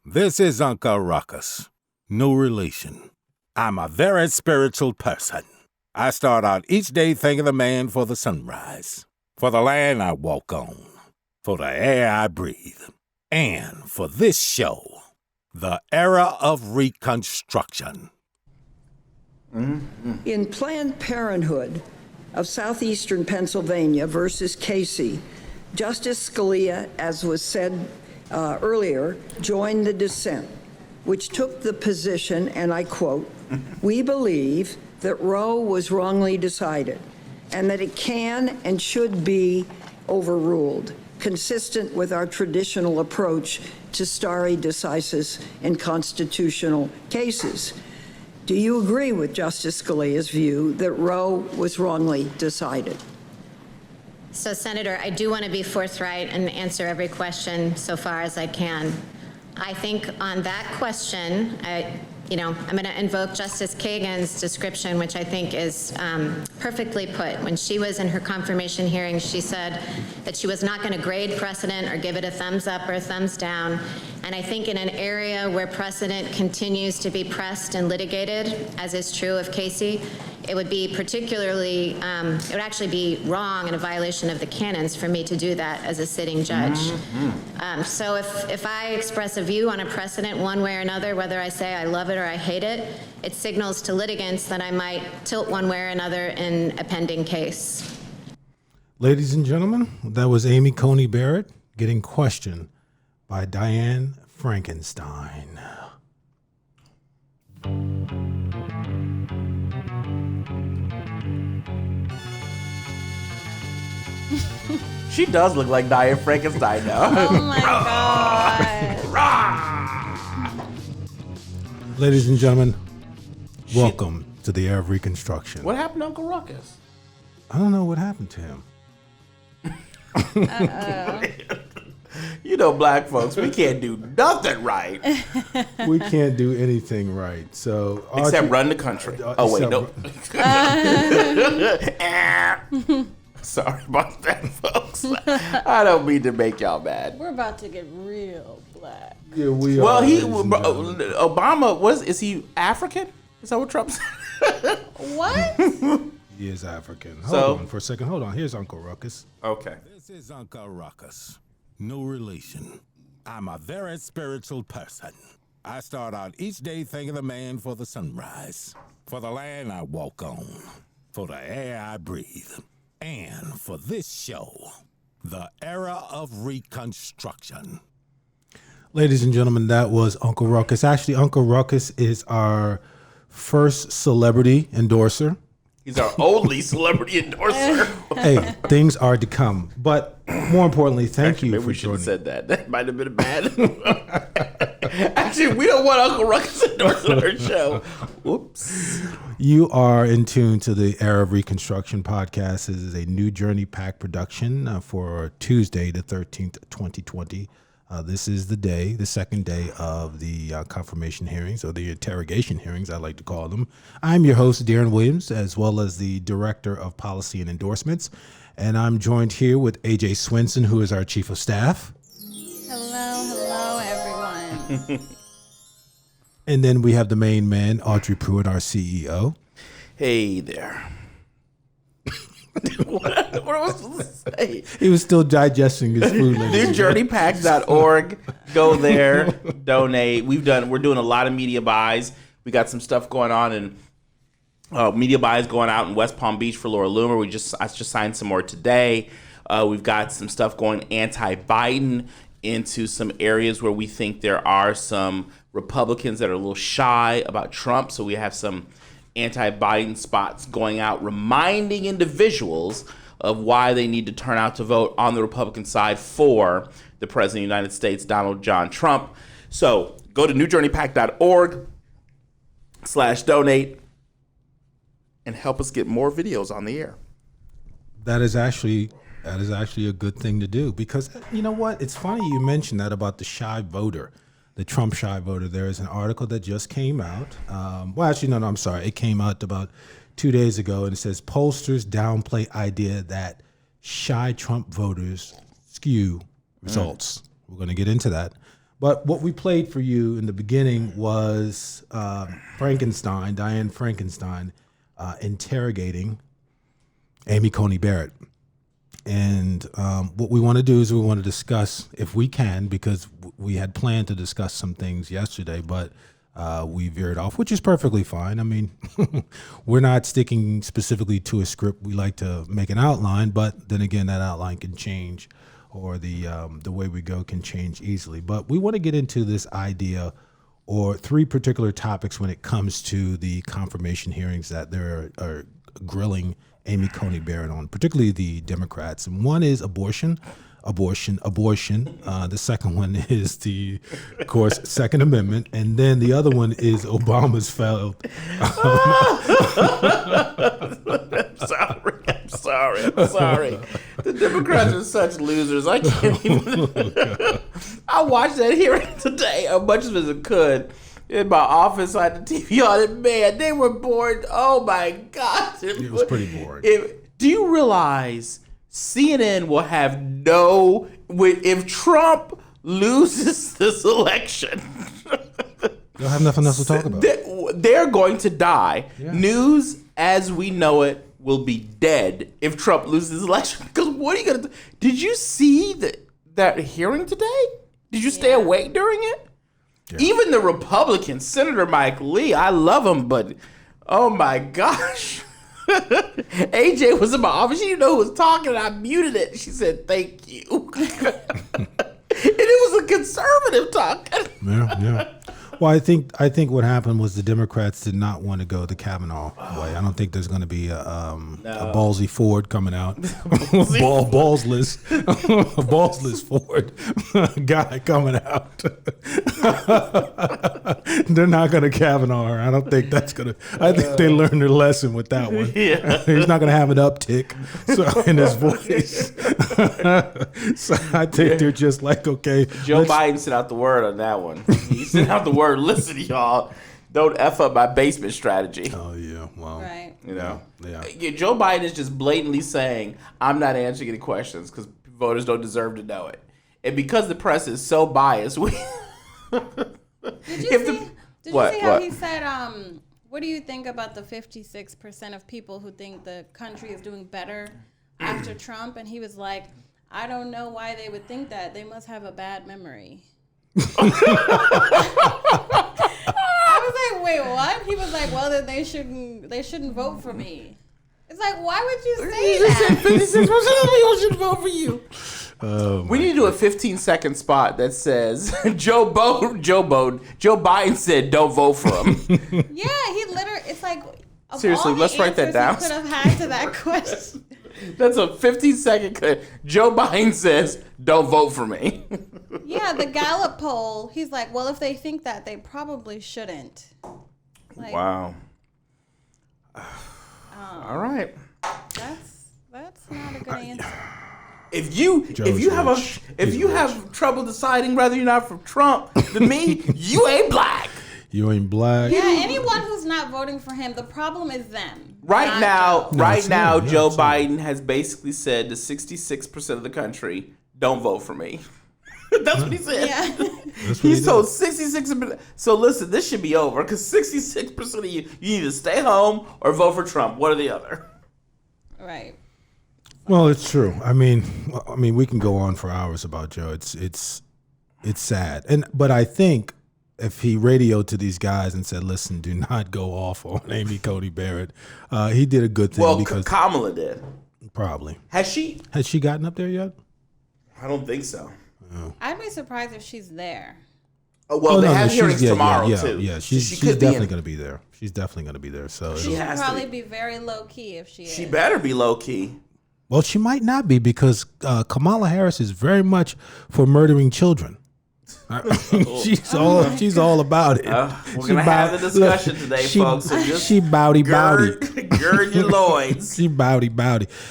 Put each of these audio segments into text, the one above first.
This is Uncle Ruckus. No relation. I'm a very spiritual person. I start out each day thanking the man for the sunrise, for the land I walk on, for the air I breathe, and for this show, the era of Reconstruction. Mm-hmm. In Planned Parenthood of Southeastern Pennsylvania versus Casey, Justice Scalia, as was said earlier, joined the dissent, which took the position, and I quote, "We believe that Roe was wrongly decided and that it can and should be overruled, consistent with our traditional approach to stare decisis in constitutional cases." Do you agree with Justice Scalia's view that Roe was wrongly decided? So, Senator, I do want to be forthright and answer every question so far as I can. I think on that question, I'm going to invoke Justice Kagan's description, which I think is perfectly put. When she was in her confirmation hearing, she said that she was not going to grade precedent or give it a thumbs up or a thumbs down. And I think in an area where precedent continues to be pressed and litigated, as is true of Casey, it would be particularly, it would actually be wrong and a violation of the canons for me to do that as a sitting judge. Mm-hmm. So if I express a view on a precedent one way or another, whether I say I love it or I hate it, it signals to litigants that I might tilt one way or another in a pending case. Ladies and gentlemen, that was Amy Coney Barrett getting questioned by Diane Frankenstein. She does look like Diane Frankenstein now. Oh my God. Ladies and gentlemen, welcome to the era of Reconstruction. What happened to Uncle Ruckus? I don't know what happened to him. You know, black folks, we can't do nothing right. We can't do anything right. So except run the country. Oh, wait, no. Sorry about that, folks. I don't mean to make y'all mad. We're about to get real black. Yeah, we are. Well, Obama, is he African? Is that what Trump said? What? He is African. Hold on for a second. Hold on. Here's Uncle Ruckus. Okay. This is Uncle Ruckus. No relation. I'm a very spiritual person. I start out each day thanking the man for the sunrise, for the land I walk on, for the air I breathe, and for this show, the era of Reconstruction. Ladies and gentlemen, that was Uncle Ruckus. Actually, Uncle Ruckus is our first celebrity endorser. He's our only celebrity endorser. Hey, things are to come. But more importantly, thank you maybe for we should joining. have said that. That might have been bad. Actually, we don't want Uncle Ruckus endorsing our show. Whoops. You are in tune to the Era of Reconstruction podcast. This is a New Journey Pack production for Tuesday, the 13th, 2020. This is the second day of the confirmation hearings, or the interrogation hearings, I like to call them. I'm your host, Darren Williams, as well as the Director of Policy and Endorsements. And I'm joined here with AJ Swinson, who is our Chief of Staff. Hello, everyone. And then we have the main man, Audrey Pruitt, our CEO. Hey there. What was I supposed to say? He was still digesting his food. NewJourneyPack.org. Go there, donate. We're doing a lot of media buys. We got some stuff going on, and media buys going out in West Palm Beach for Laura Loomer. I just signed some more today. We've got some stuff going anti-Biden into some areas where we think there are some Republicans that are a little shy about Trump. So we have some anti-Biden spots going out, reminding individuals of why they need to turn out to vote on the Republican side for the President of the United States, Donald John Trump. So go to newjourneypack.org/donate and help us get more videos on the air. That is actually a good thing to do, because you know what? It's funny you mentioned that about the shy voter. The Trump shy voter. There is an article that just came out. I'm sorry. It came out about 2 days ago, and it says pollsters downplay idea that shy Trump voters skew results. We're going to get into that. But what we played for you in the beginning was Frankenstein, Diane Frankenstein, interrogating Amy Coney Barrett. And what we want to do is we want to discuss, if we can, because we had planned to discuss some things yesterday, but we veered off, which is perfectly fine. I mean, we're not sticking specifically to a script. We like to make an outline, but then again, that outline can change, or the way we go can change easily. But we want to get into this idea, or three particular topics when it comes to the confirmation hearings that there are grilling Amy Coney Barrett on, particularly the Democrats. And one is abortion. The second one is of course, Second Amendment. And then the other one is Obama's failed. I'm sorry. The Democrats are such losers. I can't even. I watched that hearing today as much as I could. In my office, I had the TV on, and man, they were bored. Oh my gosh. It was pretty boring. Do you realize CNN will have if Trump loses this election, they'll have nothing else to talk about. They're going to die. Yeah. News as we know it will be dead if Trump loses this election. Because what are you going to do? Did you see that hearing today? Did you stay awake during it? Yeah. Even the Republicans, Senator Mike Lee, I love him, but oh my gosh. AJ was in my office. She didn't know who was talking, and I muted it. She said, "Thank you." And it was a conservative talking. Yeah. Well, I think what happened was the Democrats did not want to go the Kavanaugh way. I don't think there's going to be a ballsy Ford coming out, ballsless Ford guy coming out. They're not going to Kavanaugh her. I don't think that's going to. I think they learned their lesson with that one. Yeah. He's not going to have an uptick in his voice. So I think they're just like, okay. Joe Biden sent out the word on that one. He sent out the word. Listen, y'all, don't F up my basement strategy. Oh, yeah. Well, Right. You know? Yeah. Joe Biden is just blatantly saying, I'm not answering any questions because voters don't deserve to know it. And because the press is so biased, Did you see how he said, what do you think about the 56% of people who think the country is doing better after Trump? And he was like, I don't know why they would think that. They must have a bad memory. I was like, wait, what? He was like, well, then they shouldn't vote for me. It's like, why would you say that? 56% of people should vote for you. We need to do a 15-second spot that says Joe Biden said don't vote for him. Yeah, he literally. It's like seriously, let's write that down. Could have had to that question. That's a 15-second cut. Joe Biden says, don't vote for me. Yeah, the Gallup poll, he's like, well, if they think that, they probably shouldn't. Like, wow. All right. That's not a good answer. If you have trouble deciding whether you're not from Trump than me, you ain't black. You ain't black. Yeah, anyone who's not voting for him, the problem is them. Right now, Joe absolutely. Biden has basically said to 66% of the country, don't vote for me. That's what he said. Yeah. He told 66%. So listen, this should be over because 66% of you either stay home or vote for Trump. One or the other. Right. Well, it's true. I mean, we can go on for hours about Joe. It's sad, but I think if he radioed to these guys and said, "Listen, do not go off on Amy Coney Barrett," he did a good thing. Well, because Kamala did. Probably. Has she gotten up there yet? I don't think so. I'd be surprised if she's there. Oh, well, they have hearings tomorrow, yeah, too. Yeah, she's could definitely going to be there. She's definitely going to be there. So She has should to probably be very low key if she is. She better be low key. well, she might not be because Kamala Harris is very much for murdering children. She's all about it. We're gonna have the discussion today, folks. So just she bowdy. Gird your loins. She bowdy.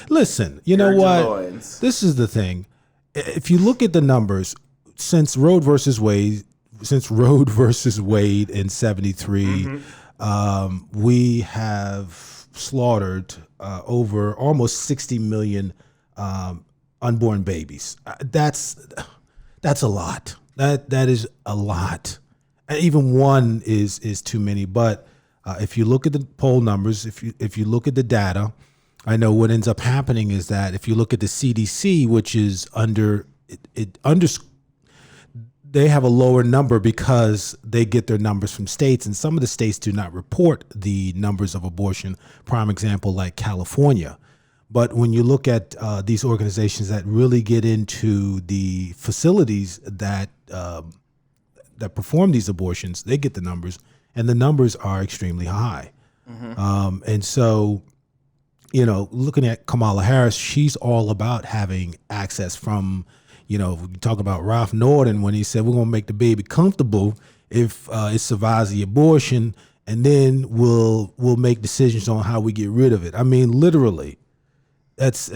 Listen, you know what? This is the thing. If you look at the numbers, since Roe versus Wade in '73, we have slaughtered over almost 60 million unborn babies. That's a lot. That is a lot. And even one is too many. But if you look at the poll numbers, if you look at the data, I know what ends up happening is that if you look at the CDC, which is they have a lower number because they get their numbers from states, and some of the states do not report the numbers of abortion. Prime example, like California. But when you look at these organizations that really get into the facilities that perform these abortions, they get the numbers, and the numbers are extremely high. And so, looking at Kamala Harris, she's all about having access from, we talk about Ralph Norton when he said, we're going to make the baby comfortable if it survives the abortion, and then we'll make decisions on how we get rid of it. I mean, literally, that's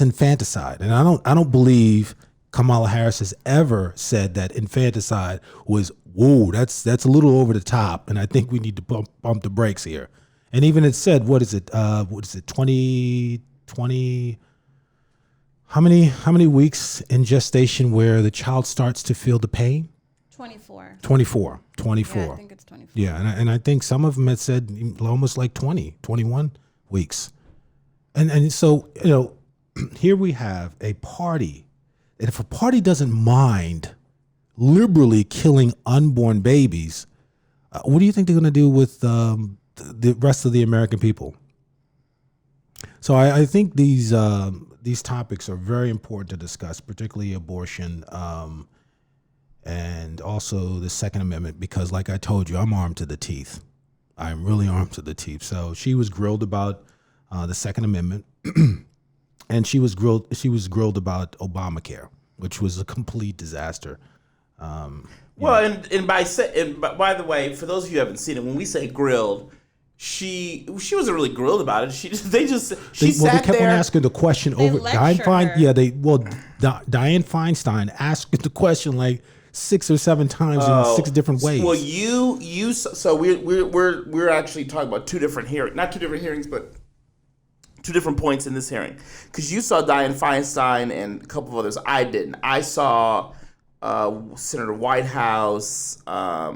infanticide. And I don't believe Kamala Harris has ever said that infanticide was, whoa, that's a little over the top, and I think we need to bump the brakes here. And even it said, what is it, 20, how many weeks in gestation where the child starts to feel the pain? 24. 24. Yeah, I think it's 24. Yeah, and I think some of them had said almost like 20, 21 weeks. And so, here we have a party. And if a party doesn't mind liberally killing unborn babies, what do you think they're going to do with the rest of the American people? So I think these topics are very important to discuss, particularly abortion, and also the Second Amendment, because like I told you, I'm armed to the teeth. I'm really armed to the teeth. So she was grilled about the Second Amendment, and she was grilled about Obamacare, which was a complete disaster. By the way, for those of you who haven't seen it, when we say grilled, she wasn't really grilled about it. She sat they kept there. on asking the question They over lecture her. Dianne Feinstein asked the question like 6 or 7 times in 6 different ways. Well, we're actually talking about two different hearings, not two different hearings, but two different points in this hearing. Because you saw Dianne Feinstein and a couple of others. I didn't. I saw Senator Whitehouse,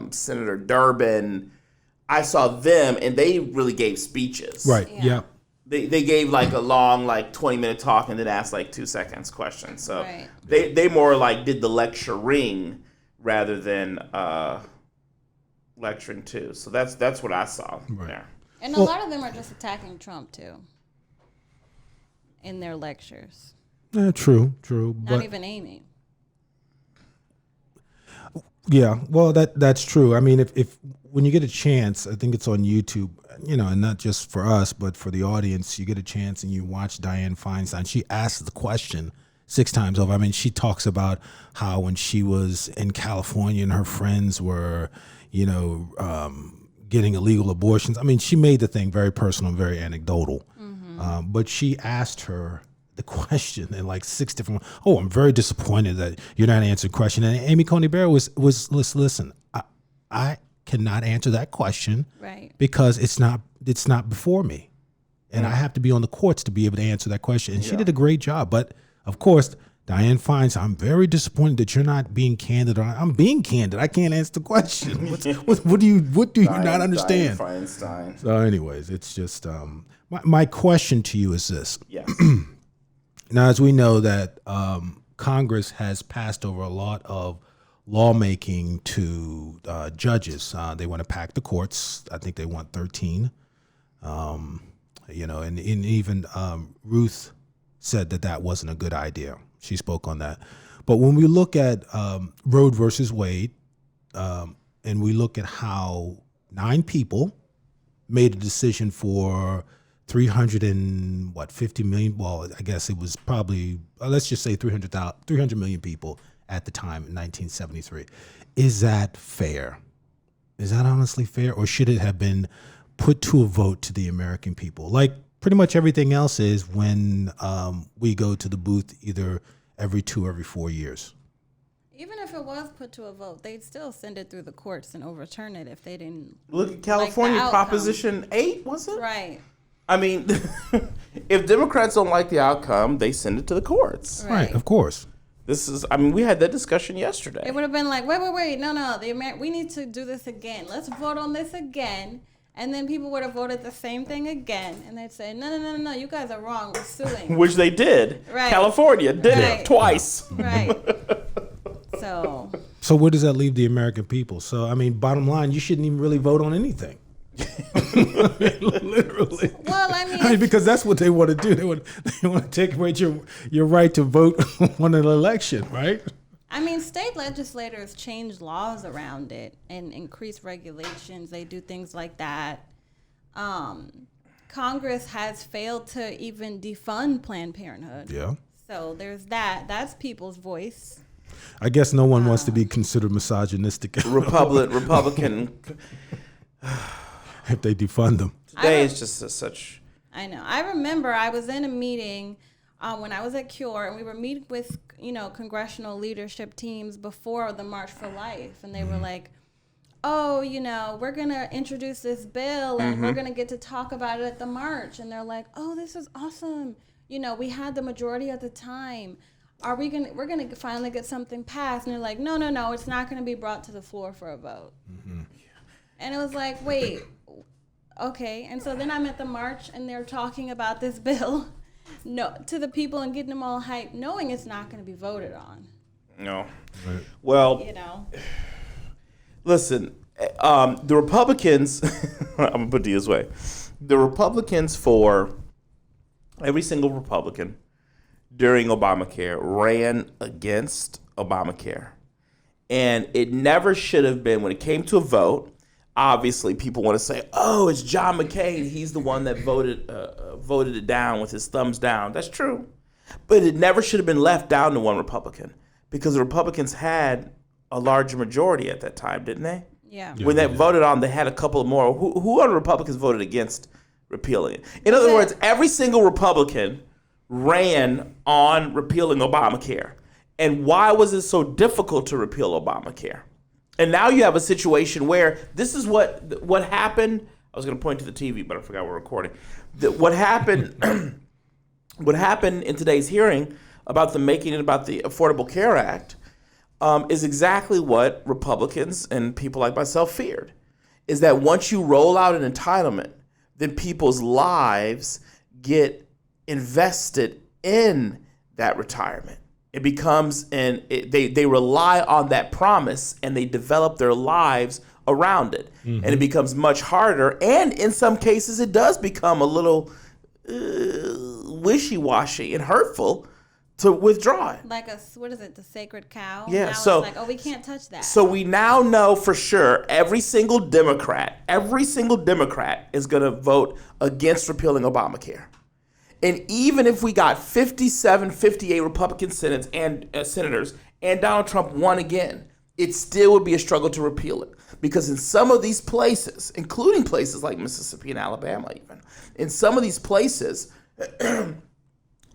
Senator Durbin. I saw them, and they really gave speeches. Right. Yeah. They gave like a long 20-minute talk and then asked like 2 seconds questions. So Right. they more like did the lecturing rather than lecturing too. So that's what I saw there. And a lot of them are just attacking Trump too in their lectures. True. Not But even Amy. yeah, well, that's true. I mean, if when you get a chance, I think it's on YouTube, and not just for us, but for the audience, you get a chance and you watch Dianne Feinstein. She asks the question 6 times over. I mean, she talks about how when she was in California and her friends were, getting illegal abortions. I mean, she made the thing very personal and very anecdotal. But she asked her the question in like 6 different. Oh, I'm very disappointed that you're not answering the question. And Amy Coney Barrett was listen. I cannot answer that question, Right. because it's not before me, and I have to be on the courts to be able to answer that question. And she did a great job. But of course, Dianne Feinstein, I'm very disappointed that you're not being candid. I'm being candid. I can't answer the question. What do you not understand? Dianne Feinstein. So, anyways, it's just my question to you is this. Yes. Now, as we know that Congress has passed over a lot of lawmaking to judges. They want to pack the courts. I think they want 13. And even Ruth said that wasn't a good idea. She spoke on that. But when we look at Roe versus Wade, and we look at how 9 people made a decision for 350 million. Well, I guess it was probably, let's just say 300 million people at the time in 1973. Is that fair? Is that honestly fair? Or should it have been put to a vote to the American people? Like pretty much everything else is when we go to the booth either every 2 or every 4 years. Even if it was put to a vote, they'd still send it through the courts and overturn it if they didn't. Look at California, like the outcome. Proposition 8, was it? Right. I mean, if Democrats don't like the outcome, they send it to the courts. Right, of course. We had that discussion yesterday. It would have been like, wait, no, we need to do this again. Let's vote on this again. And then people would have voted the same thing again. And they'd say, no, you guys are wrong. We're suing. Which they did. Right. California did it twice. Right. So where does that leave the American people? So, bottom line, you shouldn't even really vote on anything. Literally. Well, I mean, because that's what they want to do. They want to take away your right to vote on an election, right? I mean, state legislators change laws around it and increase regulations. They do things like that. Congress has failed to even defund Planned Parenthood. Yeah. So there's that. That's people's voice. I guess no one wants to be considered misogynistic. Republican. If they defund them. Today is just such. I know. I remember I was in a meeting when I was at Cure, and we were meeting with, congressional leadership teams before the March for Life. And they were like, oh, we're going to introduce this bill and we're going to get to talk about it at the march. And they're like, oh, this is awesome. We had the majority at the time. We're going to finally get something passed. And they're like, no, it's not going to be brought to the floor for a vote. Mm-hmm. And it was like, wait, okay. And so then I'm at the march and they're talking about this bill to the people and getting them all hyped, knowing it's not going to be voted on. No. Right. Well, listen, the Republicans, I'm going to put it this way. The Republicans every single Republican during Obamacare ran against Obamacare. And it never should have been, when it came to a vote, obviously people want to say, oh, it's John McCain. He's the one that voted it down with his thumbs down. That's true. But it never should have been left down to one Republican, because the Republicans had a larger majority at that time, didn't they? Yeah. When they voted on, they had a couple more. Who other Republicans voted against repealing it? In other words, every single Republican ran on repealing Obamacare. And why was it so difficult to repeal Obamacare? And now you have a situation where this is what happened. I was going to point to the TV, but I forgot we're recording. What happened what happened in today's hearing about the Affordable Care Act is exactly what Republicans and people like myself feared, is that once you roll out an entitlement, then people's lives get invested in that retirement. It becomes, they rely on that promise and they develop their lives around it. Mm-hmm. And it becomes much harder. And in some cases, it does become a little wishy-washy and hurtful to withdraw it. Like the sacred cow? Yeah. Now so it's like, oh, we can't touch that. So we now know for sure every single Democrat is going to vote against repealing Obamacare. And even if we got 57, 58 Republican senators and Donald Trump won again, it still would be a struggle to repeal it. Because in some of these places, including places like Mississippi and Alabama even, in some of these places,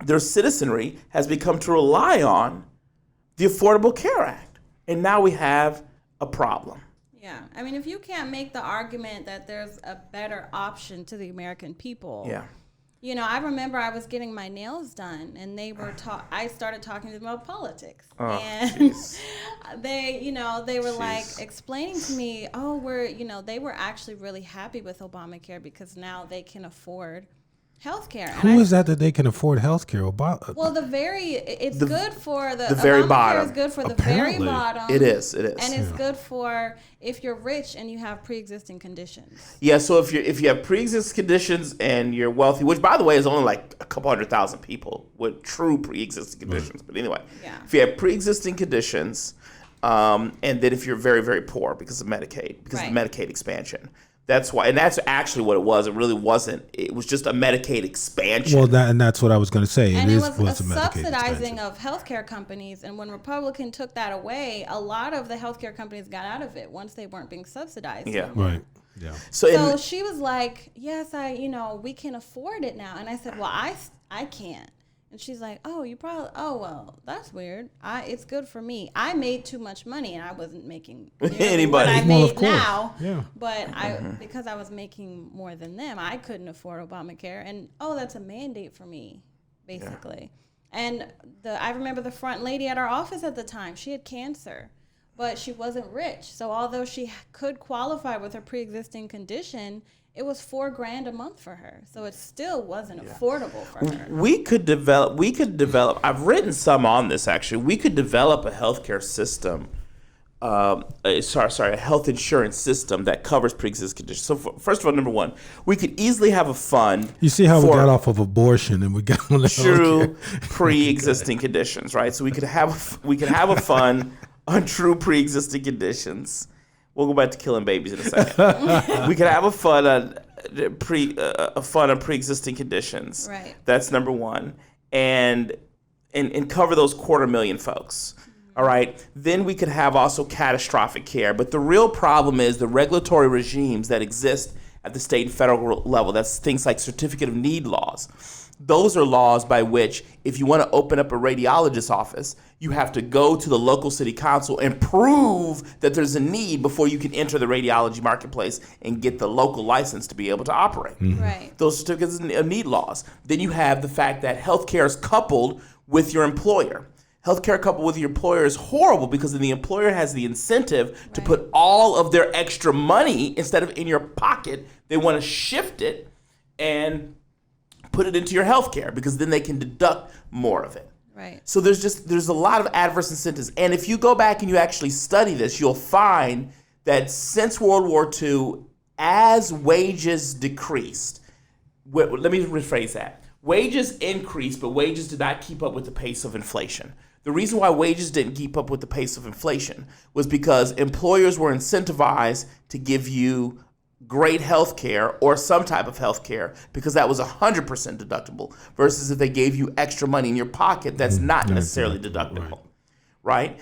their citizenry has become to rely on the Affordable Care Act. And now we have a problem. Yeah. I mean, if you can't make the argument that there's a better option to the American people. Yeah. I remember I was getting my nails done, and I started talking to them about politics, and they were like explaining to me, they were actually really happy with Obamacare because now they can afford healthcare. Who is that they can afford healthcare? Well, it's good for the very Obamacare bottom. Is good for Apparently. the very bottom. It is. And it's good for if you're rich and you have pre-existing conditions. Yeah, so if you have pre-existing conditions and you're wealthy, which by the way is only like a couple 100,000 people with true pre-existing conditions. But anyway, if you have pre-existing conditions, and then if you're very, very poor because of Medicaid, because of the Medicaid expansion. That's why, and that's actually what it was. It really wasn't. It was just a Medicaid expansion. Well, that's what I was going to say. And it was a subsidizing of healthcare companies. And when Republican took that away, a lot of the healthcare companies got out of it once they weren't being subsidized. Yeah, right. Yeah. So she was like, "Yes, we can afford it now." And I said, "Well, I can't." And she's like, "Oh, well, that's weird. It's good for me. I made too much money, and I wasn't making anybody what I made now. Yeah. But because I was making more than them, I couldn't afford Obamacare. And that's a mandate for me, basically. And I remember the front lady at our office at the time, she had cancer, but she wasn't rich. So although she could qualify with her pre-existing condition, it was $4,000 a month for her. So it still wasn't affordable for her. We could develop, I've written some on this actually. We could develop a healthcare system, a health insurance system that covers pre-existing conditions. So first of all, number one, we could easily have a fund. You see how we got off of abortion and we got on the true pre-existing conditions, right? So we could have a fund on true pre-existing conditions. We'll go back to killing babies in a second. We could have a fund on pre-existing conditions. Right. That's number one, and cover those 250,000 folks. All right. Then we could have also catastrophic care. But the real problem is the regulatory regimes that exist at the state and federal level. That's things like certificate of need laws. Those are laws by which if you want to open up a radiologist's office, you have to go to the local city council and prove that there's a need before you can enter the radiology marketplace and get the local license to be able to operate. Mm-hmm. Right. Those certificates of need laws. Then you have the fact that healthcare is coupled with your employer. Healthcare coupled with your employer is horrible because then the employer has the incentive to put all of their extra money, instead of in your pocket, they want to shift it and put it into your healthcare because then they can deduct more of it. Right. So there's a lot of adverse incentives. And if you go back and you actually study this, you'll find that since World War II, as wages decreased, let me rephrase that. Wages increased, but wages did not keep up with the pace of inflation. The reason why wages didn't keep up with the pace of inflation was because employers were incentivized to give you great health care or some type of health care because that was 100% deductible versus if they gave you extra money in your pocket that's not necessarily deductible, right?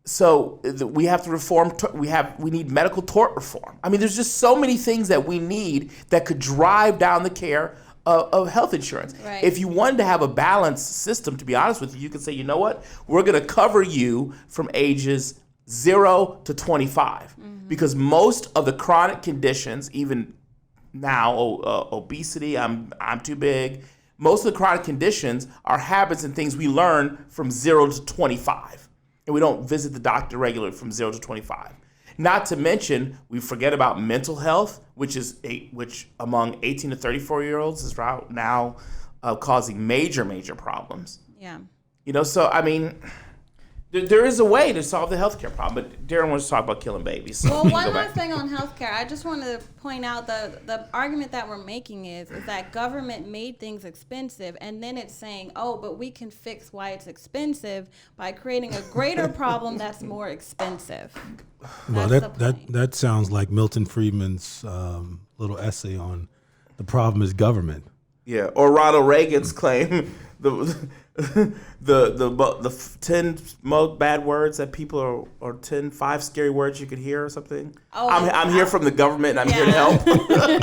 So we have to reform. We need medical tort reform. I mean, there's just so many things that we need that could drive down the care of health insurance. Right. If you wanted to have a balanced system, to be honest with you, you could say, you know what, we're going to cover you from ages 0 to 25. Because most of the chronic conditions, even now, obesity, I'm too big, most of the chronic conditions are habits and things we learn from 0 to 25. And we don't visit the doctor regularly from 0 to 25. Not to mention, we forget about mental health, which among 18 to 34-year-olds is now causing major problems. Yeah. You know, so, I mean, there is a way to solve the healthcare problem, but Darren wants to talk about killing babies. So well, one last thing on healthcare. I just wanted to point out the argument that we're making is that government made things expensive, and then it's saying, oh, but we can fix why it's expensive by creating a greater problem that's more expensive. Well, that sounds like Milton Friedman's little essay on the problem is government. Yeah, or Ronald Reagan's claim the 10 most bad words that people are, or 5 scary words you could hear or something. Oh, I'm here from the government and I'm here to help.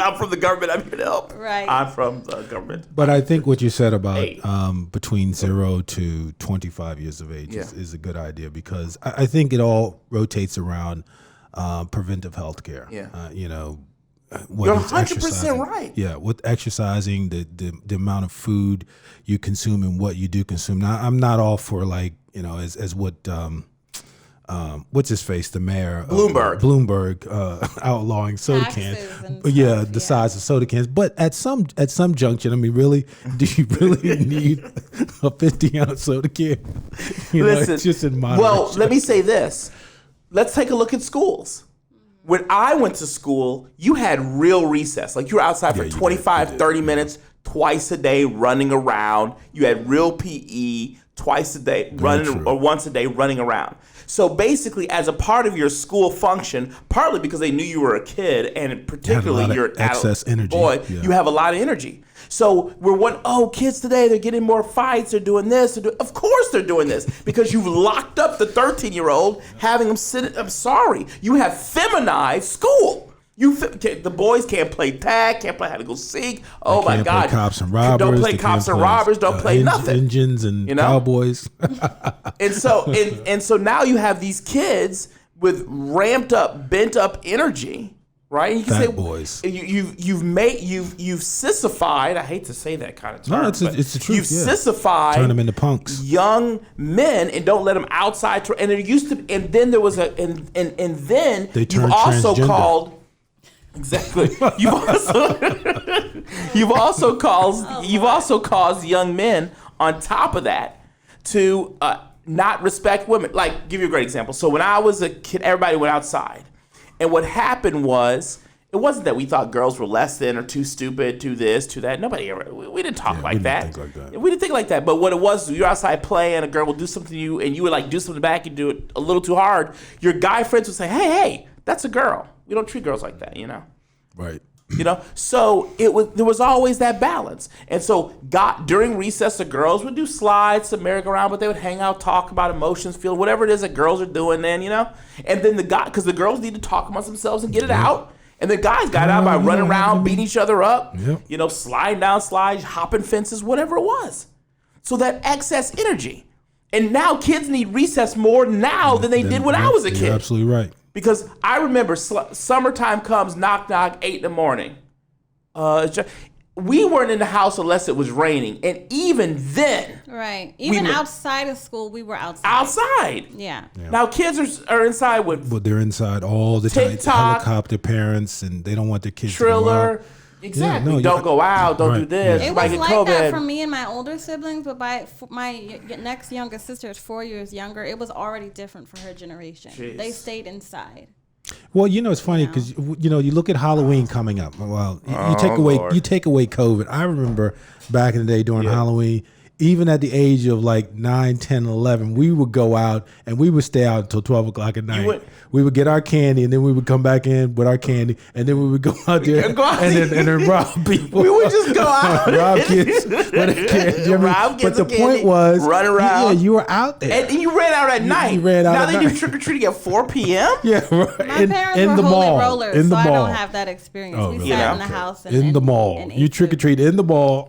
I'm from the government, I'm here to help. Right. I'm from the government. But I think what you said about between 0 to 25 years of age is a good idea because I think it all rotates around preventive health care. Yeah. You're 100% right. Yeah, with exercising, the amount of food you consume and what you do consume. Now, I'm not all for as what what's his face, the mayor Bloomberg outlawing soda cans. But the size of soda cans. But at some junction, I mean, really, do you really need a 50-ounce soda can? Listen, it's just in moderation. Well, let me say this. Let's take a look at schools. When I went to school, you had real recess. Like you were outside for 25, 30 minutes, twice a day running around. You had real PE twice a day or once a day running around. So basically, as a part of your school function, partly because they knew you were a kid and particularly you're an excess energy. Boy, you have a lot of energy. So kids today, they're getting more fights, they're doing this. Of course they're doing this because you've locked up the 13-year-old, having them sit. I'm sorry. You have feminized school. The boys can't play tag, can't play hide and go seek. Oh my God! Play cops and robbers. Don't play cops and robbers. Don't play nothing. Engines and cowboys. And so now you have these kids with ramped up, bent up energy, right? And you can Fat say boys. you've sissified. I hate to say that kind of term. No, it's the truth. You've sissified. Turn them into punks. Young men and don't let them outside. And there used to, and then there was and then They you've turned also transgender. called. Exactly. You've also caused young men on top of that to not respect women. Like, give you a great example. So when I was a kid, everybody went outside, and what happened was, it wasn't that we thought girls were less than or too stupid, too this, too that. Nobody ever. We didn't talk like that. We didn't think like that. But what it was, you're outside playing, a girl will do something to you, and you would like do something back, and do it a little too hard. Your guy friends would say, "Hey, that's a girl. We don't treat girls like that, you know." Right. You know, so there was always that balance. And so during recess, the girls would do slides, some merry-go-round, but they would hang out, talk about emotions, feel whatever it is that girls are doing then, you know. And then because the girls need to talk amongst themselves and get it out. And the guys got out by running around, beating each other up, you know, sliding down slides, hopping fences, whatever it was. So that excess energy. And now kids need recess more now than they did when I was a kid. You're absolutely right. Because I remember summertime comes, knock, knock, 8 a.m. We weren't in the house unless it was raining. And even then. Right. Even outside of school, we were outside. Outside. Yeah. Now kids are inside with. But they're inside all the time. TikTok, Helicopter parents, and they don't want their kids Triller. to go out. Exactly. Yeah, no, don't go out. Don't do this. It Somebody was get like COVID. that for me and my older siblings, but my next youngest sister is 4 years younger. It was already different for her generation. Jeez. They stayed inside. Well, you know, it's funny because you look at Halloween coming up. Well, you take away COVID. I remember back in the day during Halloween, even at the age of like 9, 10, 11, we would go out and we would stay out until 12 o'clock at night. We would get our candy and then we would come back in with our candy and then we would go out there and then rob people. We would just go out. Rob kids with a candy. Rob kids but the point was, run around. Yeah, you were out there. And you ran out at night. You ran out now at they night. do trick-or-treating at 4 p.m.? Yeah, right. My parents were holy rollers, so I don't have that experience. We sat in the house. In the mall. You trick-or-treat in the mall.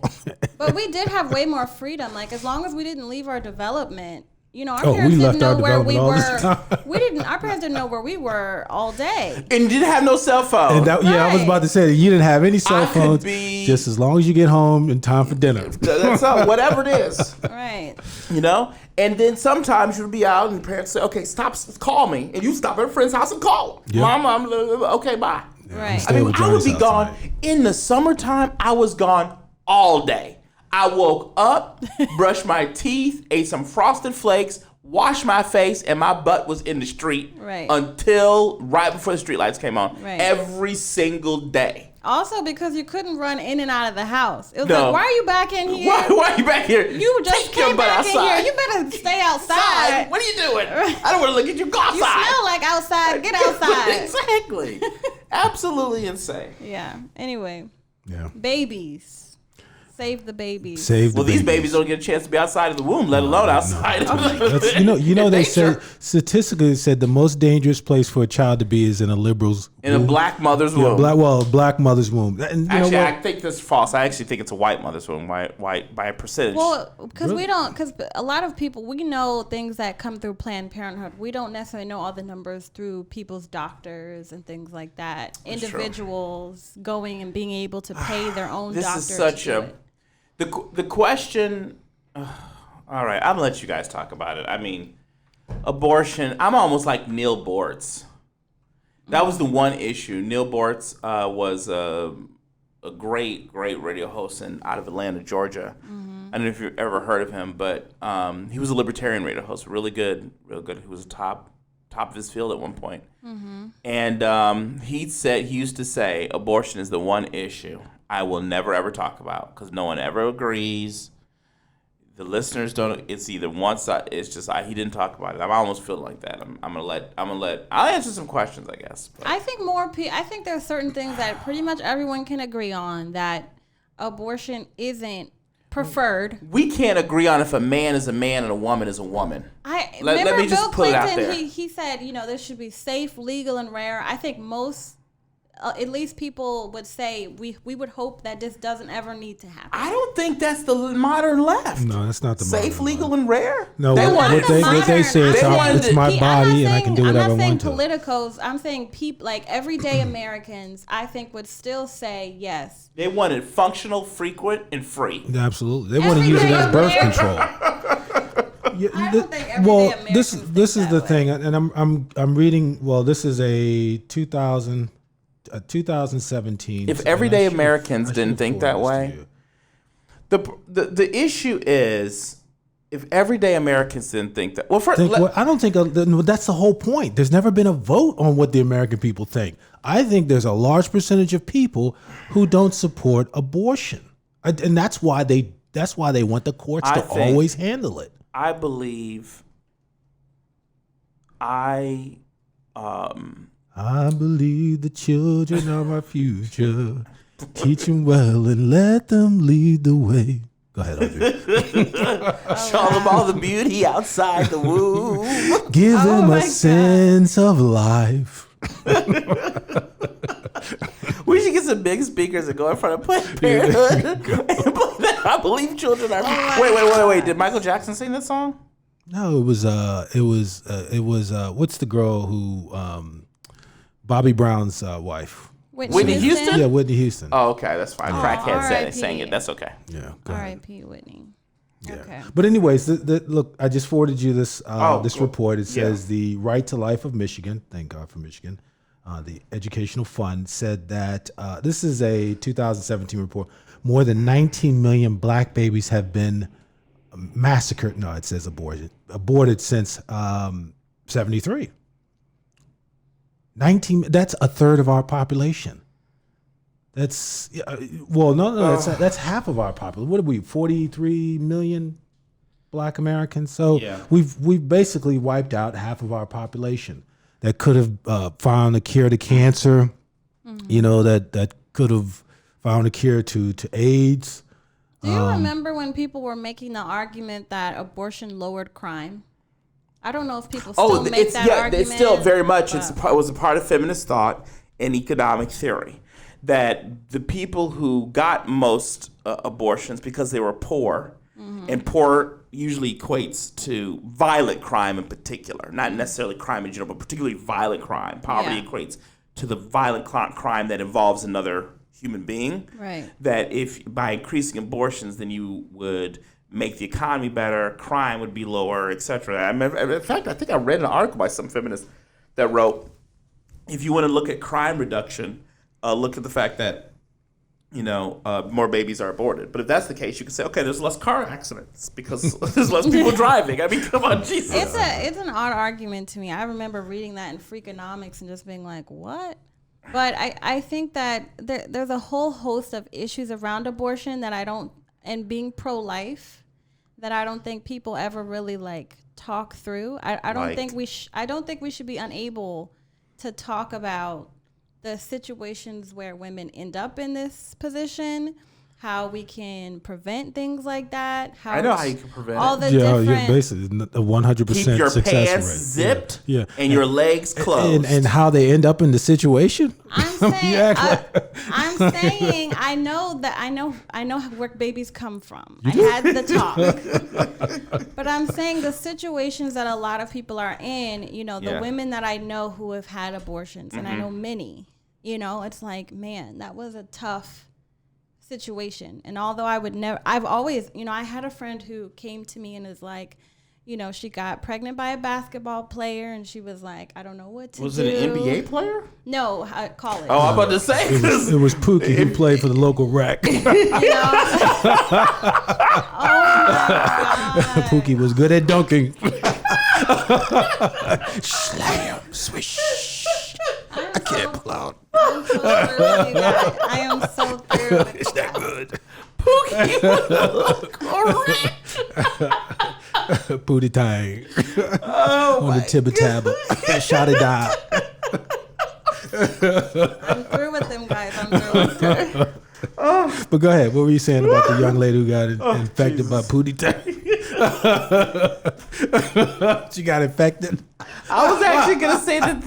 But we did have way more freedom. Like, as long as we didn't leave our development, you know, our parents didn't know where we were. Our parents didn't know where we were all day. And didn't have no cell phone. And I was about to say that you didn't have any cell phones. Just as long as you get home in time for dinner. That's all, whatever it is. Right. You know? And then sometimes you'd be out and parents say, okay, stop, call me. And you stop at a friend's house and call them. Yep. Mom, okay, bye. Right. I mean, I would be gone. In the summertime, I was gone all day. I woke up, brushed my teeth, ate some Frosted Flakes, washed my face, and my butt was in the street until right before the streetlights came on. Right. Every single day. Also, because you couldn't run in and out of the house. It was like, why are you back in here? Why are you back here? You just came back in here. You better stay outside. What are you doing? I don't want to look at you. Go outside. You smell like outside. Get outside. Exactly. Absolutely insane. Yeah. Anyway. Yeah. Babies. Save the babies. These babies don't get a chance to be outside of the womb, let alone outside. No. They said statistically, said the most dangerous place for a child to be is in a liberal's womb. A black mother's womb. Black mother's womb. And actually, I think that's false. I actually think it's a white mother's womb, white by a percentage. Well, because because a lot of people, we know things that come through Planned Parenthood. We don't necessarily know all the numbers through people's doctors and things like that. That's individuals true. Going and being able to pay their own this doctor. This is such a. The question, all right, I'm gonna let you guys talk about it. I mean, abortion, I'm almost like Neil Bortz. That was the one issue. Neil Bortz was a great radio host out of Atlanta, Georgia. Mm-hmm. I don't know if you've ever heard of him, but he was a libertarian radio host, real good. He was top of his field at one point. Mm-hmm. And he used to say, abortion is the one issue I will never ever talk about because no one ever agrees. The listeners don't. It's either one side. It's just he didn't talk about it. I almost feel like that. I'll answer some questions, I guess. But. I think I think there are certain things that pretty much everyone can agree on that abortion isn't preferred. We can't agree on if a man is a man and a woman is a woman. Let me just put it out there. He said, this should be safe, legal, and rare. I think most at least people would say we would hope that this doesn't ever need to happen. I don't think that's the modern left. No, that's not the safe, modern legal, left. and rare. No, They want what they say is it's my body and I can do whatever I want to. I'm not saying politicos. I'm saying people like everyday Americans. I think would still say yes. They want it functional, frequent, and free. Absolutely, they want to use it as birth control. I don't think everyday Americans this think is the that thing, way. and I'm reading. Well, this is a 2017. If everyday Americans didn't think that way, the issue is if everyday Americans didn't think that. Well, I don't think that's the whole point. There's never been a vote on what the American people think. I think there's a large percentage of people who don't support abortion, and that's why they want the courts to always handle it. I believe. I believe the children are our future. Teach them well and let them lead the way. Go ahead, Audrey. Show them all the beauty outside the womb. Give them a sense of life. We should get some big speakers and go in front of Planned Parenthood and play that. I believe children are. Wait. Did Michael Jackson sing that song? No, it was what's the girl who Bobby Brown's wife? Whitney Houston? Yeah, Whitney Houston. Oh, okay, that's fine. Crackhead sang R.I.P. it. That's okay. Yeah. R.I.P. Whitney. Yeah. Okay. But anyways, look, I just forwarded you this this cool. report. It says the Right to Life of Michigan. Thank God for Michigan. The Educational Fund said that this is a 2017 report. More than 19 million black babies have been massacred. No, it says aborted since 73. 19. That's a third of our population. That's that's half of our population. What are we? 43 million black Americans. So we've basically wiped out half of our population that could have found a cure to cancer. Mm-hmm. You know, that could have found a cure to AIDS. Do you remember when people were making the argument that abortion lowered crime? I don't know if people still make that argument. It's still very much. It was a part of feminist thought and economic theory that the people who got most abortions because they were poor, and poor usually equates to violent crime in particular, not necessarily crime in general, but particularly violent crime. Poverty equates to the violent crime that involves another human being. Right. That if by increasing abortions, then you would make the economy better, crime would be lower, etc. In fact, I think I read an article by some feminists that wrote, if you want to look at crime reduction, look at the fact that more babies are aborted. But if that's the case, you can say, okay, there's less car accidents because there's less people driving. I mean, come on, Jesus. It's an odd argument to me. I remember reading that in Freakonomics and just being like, what? But I think that there's a whole host of issues around abortion that and being pro-life that I don't think people ever really talk through. I don't think we should be unable to talk about the situations where women end up in this position, how we can prevent things like that. I know how you can prevent all it. the different, basically a 100% keep your success pants rate. zipped and your legs closed. And how they end up in the situation. I'm saying I know where babies come from. I had the talk. But I'm saying the situations that a lot of people are in, the women that I know who have had abortions, and I know many, it's like, man, that was a tough situation. And although I've always, I had a friend who came to me and is like, she got pregnant by a basketball player, and she was like, I don't know what to do. Was it an NBA player? No, college. Oh, I'm about to say. It was Pookie who played for the local rec. Oh my God. Pookie was good at dunking. Slam, swish. I can't pull out. I'm so through, you guys. I am so through. It's that good. Pookie was Booty Thang. On the tibba tabba. Shot it down. I'm through with them guys. I'm through with them. But go ahead. What were you saying about the young lady who got infected by Booty Thang? She got infected. I was actually gonna say that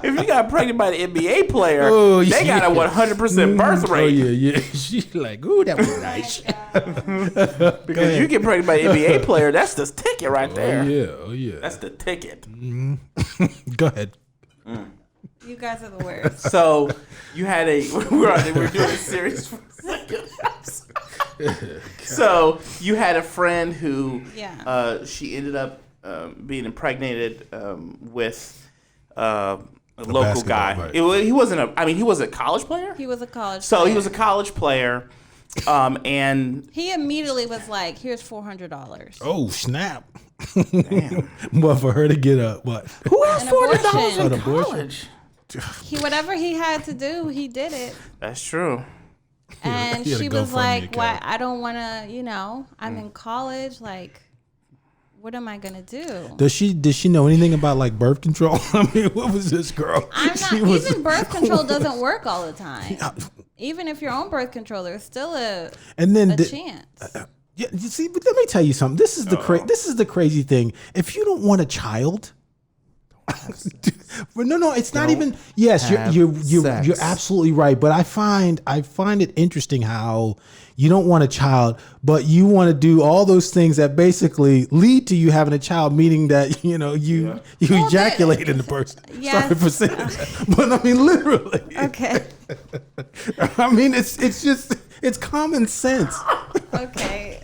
if you got pregnant by the NBA player, they got a 100% birth rate. Oh yeah. She's like, ooh, that was nice. Because you get pregnant by the NBA player, that's the ticket right there. Oh yeah. That's the ticket. Go ahead. You guys are the worst. So you had we're doing a series for a second. So you had a friend who she ended up being impregnated with a local guy. Right. He wasn't a college player? He was a college So player. he was a college player. And he immediately was like, here's $400. Oh, snap. Damn. Well, for her to get what? Who has $400 An in college? Whatever he had to do, he did it. That's true. And she was like, "Why? I don't want to. I'm in college. Like, what am I gonna do?" Does she know anything about like birth control? I mean, what was this girl? I'm not. Even birth control doesn't work all the time. Even if you're on birth control, there's still a chance. Yeah, you see, but let me tell you something. This is the crazy thing. If you don't want a child. But no, it's not even. Yes, you're absolutely right. But I find it interesting how you don't want a child, but you want to do all those things that basically lead to you having a child, meaning that you ejaculate in the person. Yes. Sorry for saying that, but I mean literally. Okay. I mean it's common sense. Okay.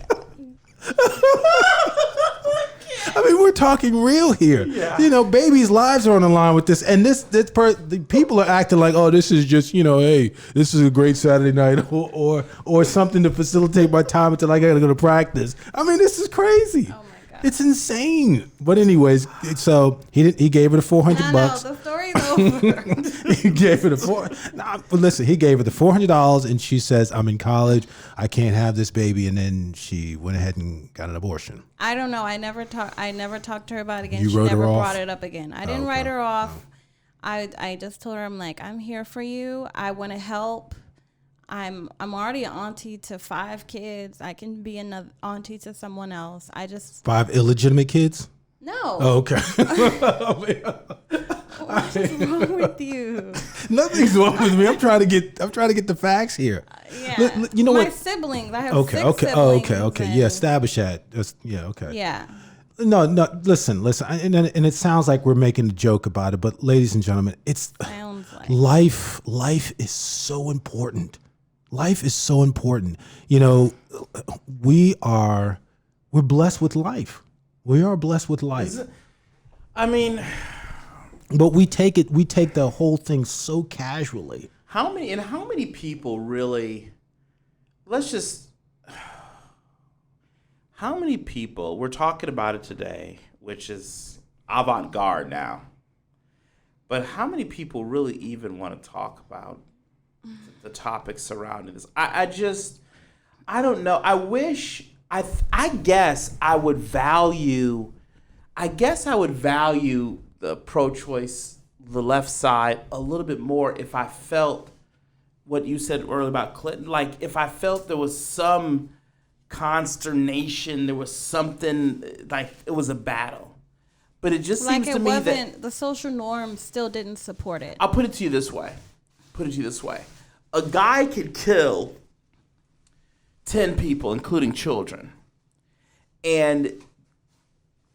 I mean, we're talking real here. Yeah. Babies' lives are on the line with this, and the people are acting like, oh, this is just, hey, this is a great Saturday night, or something to facilitate my time until I gotta go to practice. I mean, this is crazy. Oh my God. It's insane. But anyways, so he gave her the $400. No, the story's over. He gave her but listen, he gave her the $400, and she says, I'm in college, I can't have this baby, and then she went ahead and got an abortion. I don't know. I never talked to her about it again. You she wrote her never off? brought it up again. I didn't write her off. I just told her, I'm like, I'm here for you. I want to help. I'm already an auntie to 5 kids. I can be another auntie to someone else. 5 illegitimate kids? No. Oh, okay. What's wrong with you? Nothing's wrong with me. I'm trying to get the facts here. Yeah. You know my what? siblings. I have Okay. 6 Okay. siblings. Okay. Yeah. Establish that. Yeah. Okay. Yeah. No. Listen. And it sounds like we're making a joke about it, but ladies and gentlemen, it's life. Life is so important. Life is so important. We're blessed with life. We are blessed with life. But we take the whole thing so casually. How many people really, how many people, we're talking about it today, which is avant-garde now, but how many people really even want to talk about the topics surrounding this? I don't know. I guess I would value the pro-choice, the left side, a little bit more if I felt what you said earlier about Clinton. Like, if I felt there was some consternation, there was something, like it was a battle. But it just seems to me that the social norm still didn't support it. I'll put it to you this way. A guy could kill 10 people, including children. And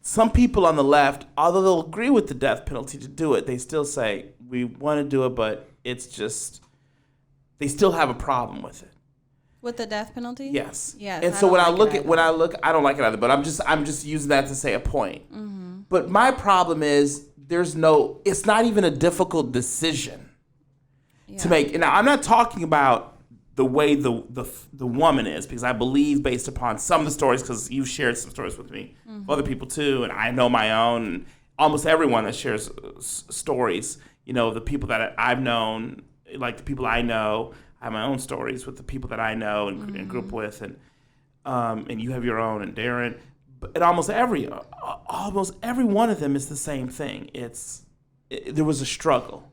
some people on the left, although they'll agree with the death penalty to do it, they still say, we want to do it, but it's just, they still have a problem with it. With the death penalty? Yes. Yes. And so I don't like it either, but I'm just using that to say a point. Mm-hmm. But my problem is it's not even a difficult decision to make. And now I'm not talking about the way the woman is, because I believe, based upon some of the stories, because you've shared some stories with me, other people too, and I know my own, and almost everyone that shares stories, the people that I've known, like the people I know, I have my own stories with the people that I know and group with, and you have your own, and Darren, and almost every one of them is the same thing. There was a struggle,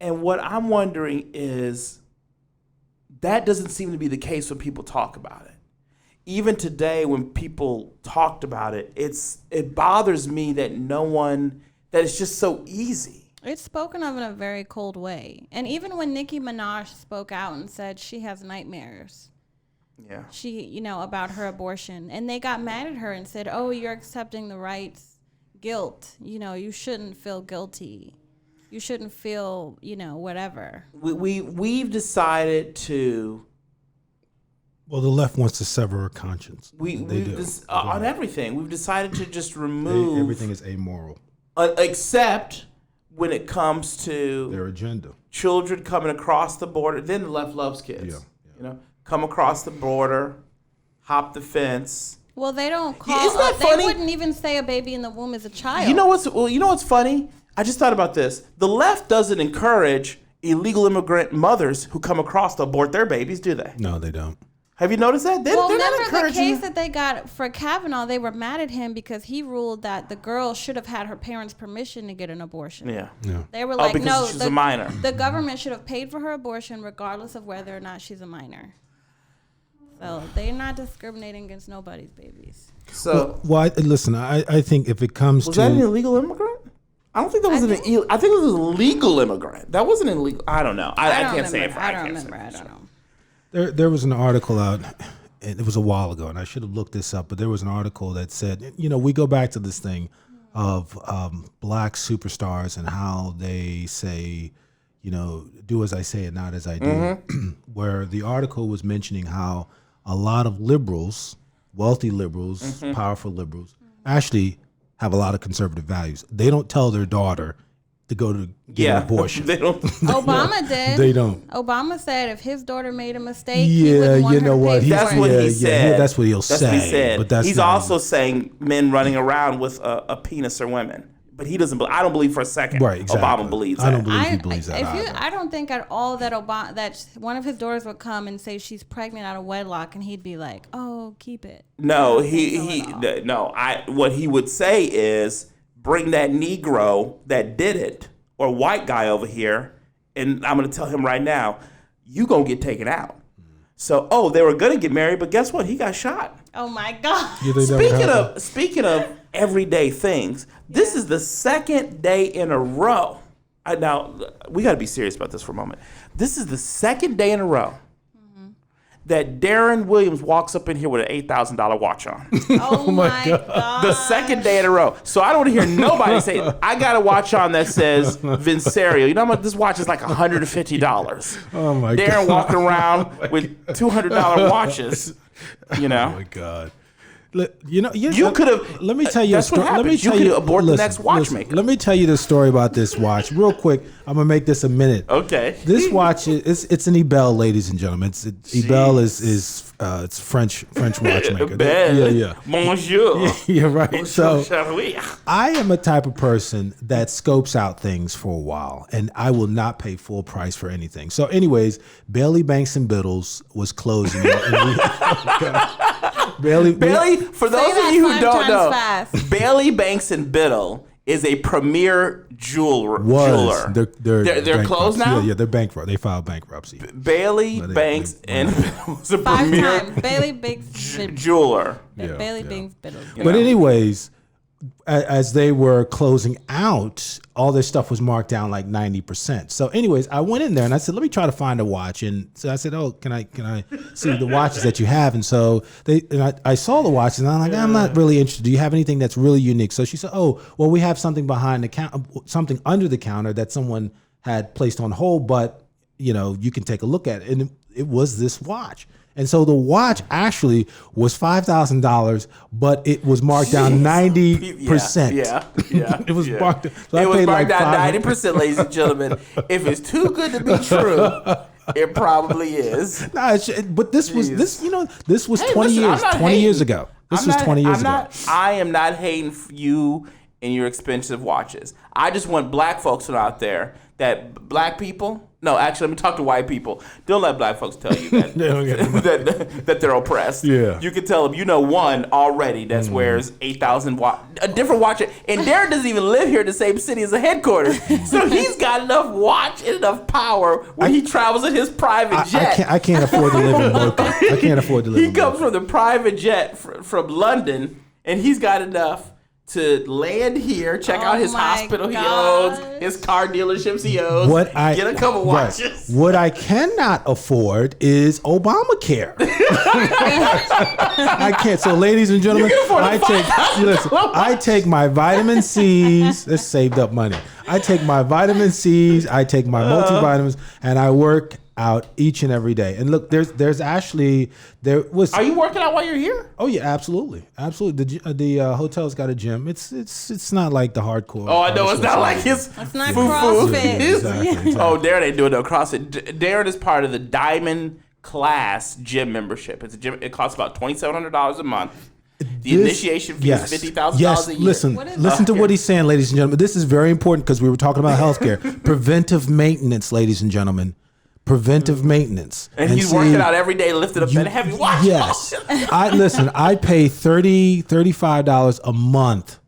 and what I'm wondering is, that doesn't seem to be the case when people talk about it. even today when people talked about it, it bothers me that that it's just so easy. It's spoken of in a very cold way. And even when Nicki Minaj spoke out and said she has nightmares. Yeah. She, about her abortion. And they got mad at her and said, oh, you're accepting the right's guilt. You shouldn't feel guilty. You shouldn't feel, whatever. We've decided to... Well, the left wants to sever a conscience. On everything. We've decided to just remove... Everything is amoral. Except when it comes to... their agenda. Children coming across the border. Then the left loves kids. Yeah. Come across the border, hop the fence. Well, they don't call... Isn't that funny? They wouldn't even say a baby in the womb is a child. You know what's funny? I just thought about this. The left doesn't encourage illegal immigrant mothers who come across to abort their babies, do they? No, they don't. Have you noticed that? They're not encouraging. The case that they got for Kavanaugh, they were mad at him because he ruled that the girl should have had her parents' permission to get an abortion. Yeah. They were like, because no, she's a minor. The government should have paid for her abortion regardless of whether or not she's a minor. So they're not discriminating against nobody's babies. So, listen, I think if it comes to... Was that an illegal immigrant? I don't think that was I think it was a legal immigrant. That wasn't illegal. I don't know. I can't say it for I don't remember. I don't know. There was an article out, and it was a while ago, and I should have looked this up, but there was an article that said, we go back to this thing of black superstars and how they say, do as I say and not as I do, Mm-hmm. where the article was mentioning how a lot of liberals, wealthy liberals, Mm-hmm. powerful liberals, actually have a lot of conservative values. They don't tell their daughter to go to get an abortion. They don't. Obama did. They don't. Obama said if his daughter made a mistake, he wouldn't want her to pay That's for what it. he said. That's what he'll say. That's what he said. But he's also saying men running around with a penis are women. But he doesn't. I don't believe for a second. Right, exactly. Obama believes that. I don't believe he believes that. I don't think at all that that one of his daughters would come and say she's pregnant out of wedlock, and he'd be like, "Oh, keep it." No, What he would say is bring that Negro that did it or white guy over here, and I'm going to tell him right now, you gonna get taken out. So, they were going to get married, but guess what? He got shot. Oh my God. Speaking of everyday things, this is the second day in a row. Now, we got to be serious about this for a moment. This is the second day in a row that Darren Williams walks up in here with an $8,000 watch on. Oh my God. The second day in a row. So I don't want to hear nobody say, I got a watch on that says Vincerio. You know how much this watch is like $150. Oh my God. Darren walking around with $200 watches. Oh my God. You could have. Let me tell you. That's what happens. You could abort the next watchmaker. Let me tell you the story about this watch real quick. I'm gonna make this a minute. Okay. This watch it's an Ebel, ladies and gentlemen. Ebel is it's French watchmaker. Yeah. Bonjour. Yeah, right. Bonjour, So I am a type of person that scopes out things for a while, and I will not pay full price for anything. So, anyways, Bailey Banks and Biddles was closing. Bailey, for those of you who don't know, Bailey Banks and Biddle is a premier jeweler. They're closed now? Yeah, they're bankrupt. They filed bankruptcy. Bailey Banks and Biddle was a premier Bailey Banks jeweler. Bailey Banks Biddle. But anyways, as they were closing out, all their stuff was marked down like 90%. So anyways, I went in there and I said, let me try to find a watch. And so I said, oh, can I see the watches that you have? And so I saw the watches and I'm like, I'm not really interested. Do you have anything that's really unique? So she said, oh, well, we have something behind the counter, something under the counter that someone had placed on hold, but you can take a look at it. And it was this watch. And so the watch actually was $5,000, but it was marked down 90%. Yeah. It was marked. So it was marked down 90%, ladies and gentlemen. If it's too good to be true, it probably is. But this was 20 years ago. This was 20 years ago. I am not hating you and your expensive watches. I just want black folks out there that black people. No, actually, let me talk to white people. Don't let black folks tell you that that they're oppressed. Yeah. You can tell them, one already that wears 8,000 a different watch. And Darren doesn't even live here in the same city as the headquarters. So he's got enough watch and enough power when he travels in his private jet. I can't afford to live in Boca. I can't afford to live in Boca. He comes from the private jet from London, and he's got enough to land here, check out his hospital he owns, his car dealerships he owns, get a couple watches. What I cannot afford is Obamacare. I can't. So, ladies and gentlemen, I take my vitamin C's. That's saved up money. I take my vitamin C's. I take my multivitamins, and I work out each and every day. And look, there was. Are you working out while you're here? Oh yeah, absolutely. The hotel's got a gym. It's not like the hardcore. Oh, I know it's not like his. It's not CrossFit. Exactly. Oh, Darren ain't doing no CrossFit. Darren is part of the Diamond Class gym membership. It's a gym. It costs about $2,700 a month. The initiation fee is $50,000 a year. Listen to what he's saying, ladies and gentlemen. This is very important because we were talking about healthcare, preventive maintenance, ladies and gentlemen. Preventive maintenance. And he's working out every day, lifting up that heavy watch. Yes. I pay $35 a month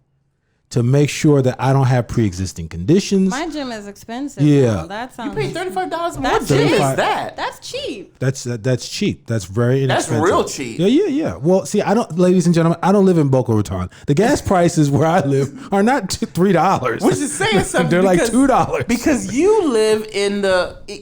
to make sure that I don't have pre-existing conditions. My gym is expensive. Yeah. That sounds. You pay $35 a month? That's What cheap. is that? That's cheap. That's cheap. That's very inexpensive. That's real cheap. Yeah. Well, see, ladies and gentlemen, I don't live in Boca Raton. The gas prices where I live are not $3. Which is saying something. They're like $2. Because you live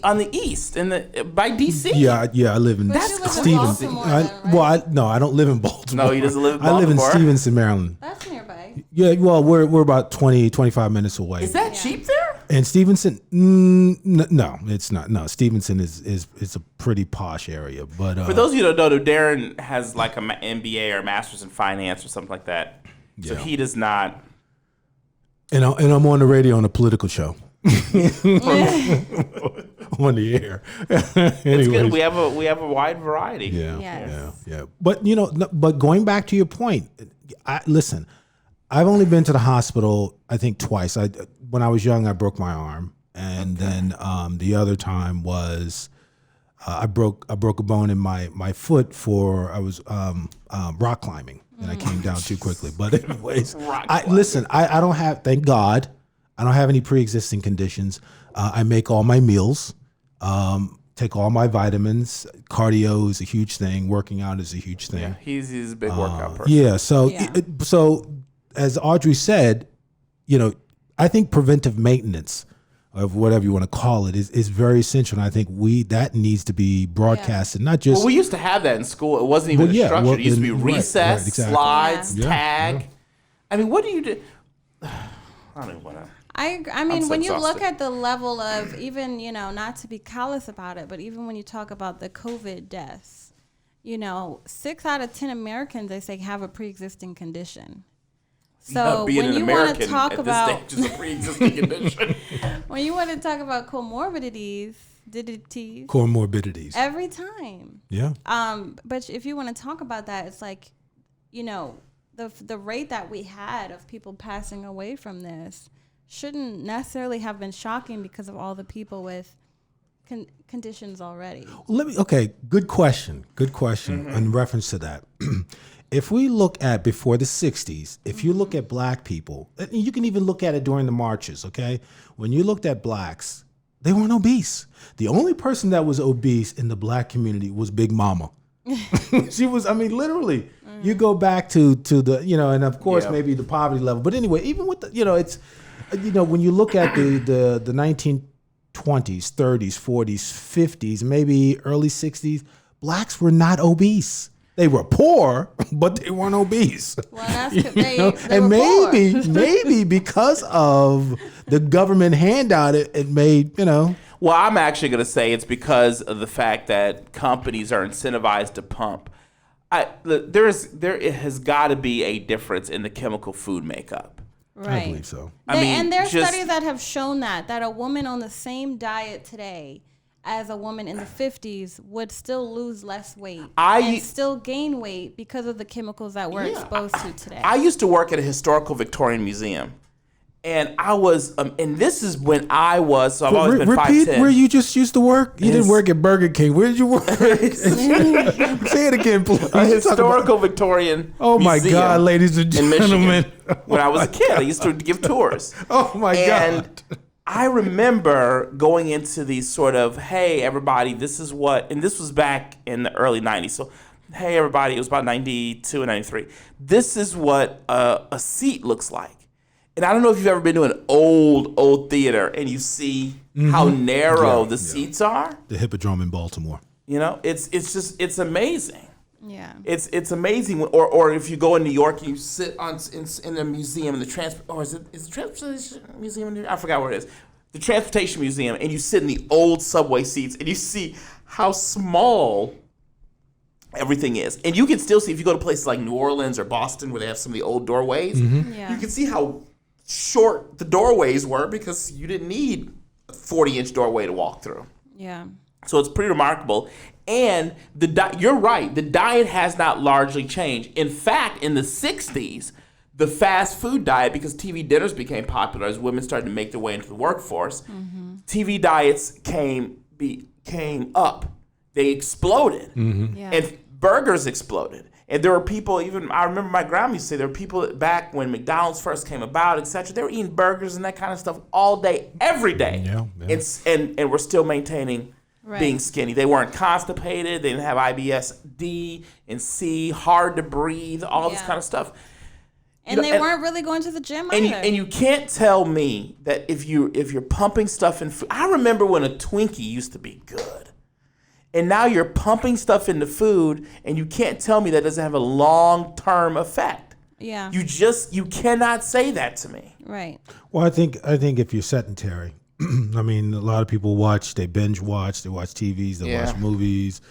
on the east, by DC. Yeah, I live in Stevenson. I don't live in Baltimore. No, he doesn't live in Baltimore. I live in Stevenson, Maryland. That's nearby. Yeah, well, we're about 25 minutes away. Is that cheap there? And Stevenson, no, it's not. No, Stevenson is a pretty posh area. But for those of you who don't know, Darren has like an MBA or Master's in Finance or something like that. So he does not. And I'm on the radio on a political show. On the air. It's good. We have a wide variety. Yeah. But but going back to your point, listen. I've only been to the hospital, I think, twice. When I was young, I broke my arm, and then the other time was I broke a bone in my foot I was rock climbing, and I came down too quickly. But anyways, I don't have, thank God, I don't have any pre-existing conditions. I make all my meals, take all my vitamins. Cardio is a huge thing. Working out is a huge thing. Yeah, he's a big workout person. Yeah, so as Audrey said, I think preventive maintenance of whatever you want to call it is very essential. And I think that needs to be broadcasted, not just. Well, we used to have that in school. It wasn't even structured. It used to be recess, exactly. slides, tag. Yeah. I mean, what do you do? I don't even want to. I mean, when you look at the level of even, not to be callous about it, but even when you talk about the COVID deaths, 6 out of 10 Americans, they say, have a pre-existing condition. So when you want to talk about just a pre-existing condition, when you want to talk about comorbidities every time. Yeah. But if you want to talk about that, it's like, the rate that we had of people passing away from this shouldn't necessarily have been shocking because of all the people with conditions already. Good question in reference to that. If we look at before the 60s, if you look at black people, you can even look at it during the marches, okay? When you looked at blacks, they weren't obese. The only person that was obese in the black community was Big Mama. She was, literally. You go back to the, and of course maybe the poverty level. But anyway, even with the, it's, when you look at the 1920s, 30s, 40s, 50s, maybe early 60s, blacks were not obese. They were poor, but they weren't obese. Well, that's because they and were maybe because of the government handout, it made, Well, I'm actually going to say it's because of the fact that companies are incentivized to pump. There has got to be a difference in the chemical food makeup. Right. I believe so. And there are studies that have shown that a woman on the same diet today as a woman in the 50s would still lose less weight and still gain weight because of the chemicals that we're exposed to today. I used to work at a historical Victorian museum, And I was, and this is when I was, so I've always been 5'10". Repeat where you just used to work. You didn't work at Burger King. Where did you work? Say it again, please. A historical Victorian Oh my museum God, ladies and in gentlemen. Michigan. When I was a kid, I used to give tours. Oh my And God. I remember going into these sort of, hey, everybody, this is what, and this was back in the early 90s. So, hey, everybody, it was about 92 and 93. This is what a seat looks like. And I don't know if you've ever been to an old theater and you see how narrow the seats are. The Hippodrome in Baltimore. You know, it's amazing. Yeah. It's amazing. Or if you go in New York and you sit in a museum in the Transportation Museum? I forgot where it is. The Transportation Museum, and you sit in the old subway seats and you see how small everything is. And you can still see, if you go to places like New Orleans or Boston where they have some of the old doorways, Yeah. you can see how short the doorways were because you didn't need a 40-inch doorway to walk through. Yeah. So it's pretty remarkable. And you're right, the diet has not largely changed. In fact, in the 60s, the fast food diet, because TV dinners became popular as women started to make their way into the workforce, TV diets came up. They exploded. Yeah. And burgers exploded. And there were people, even, I remember my grandma used to say, there were people back when McDonald's first came about, etc. They were eating burgers and that kind of stuff all day, every day. Yeah. And we're still maintaining being skinny. They weren't constipated. They didn't have IBS D and C, hard to breathe, all this kind of stuff. And they weren't really going to the gym either. And you can't tell me that if you're pumping stuff in food. I remember when a Twinkie used to be good. And now you're pumping stuff into food, and you can't tell me that doesn't have a long-term effect. Yeah. You cannot say that to me. Right. Well, I think if you're sedentary, I mean, a lot of people they binge watch, they watch TVs, they watch movies.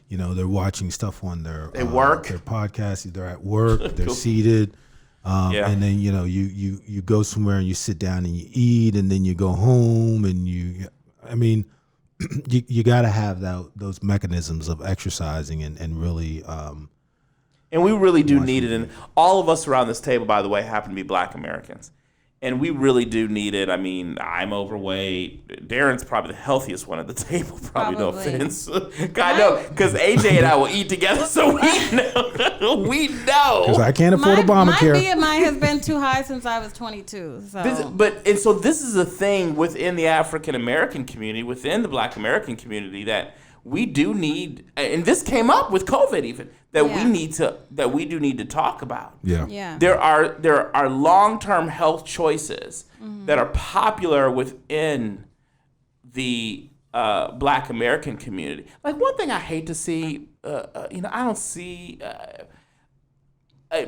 You know, they're watching stuff on their work, their podcasts. They're at work, they're seated, and then you go somewhere and you sit down and you eat, and then you go home and you got to have those mechanisms of exercising and really. And we really do need it. And all of us around this table, by the way, happen to be Black Americans. And we really do need it. I mean, I'm overweight. Darren's probably the healthiest one at the table. Probably. No offense. God, no, because AJ and I will eat together, so we know. We know. Because I can't afford Obamacare. My BMI has been too high since I was 22. So. So this is a thing within the African American community, within the Black American community, that we do need, and this came up with COVID even, that we do need to talk about. Yeah. There are long-term health choices that are popular within the Black American community. Like, one thing I hate to see, I don't see.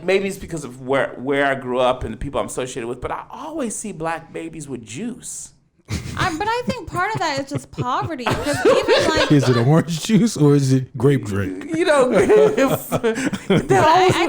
Maybe it's because of where I grew up and the people I'm associated with, but I always see Black babies with juice. But I think part of that is just poverty. Because even like, is it orange juice or is it grape drink? You know, I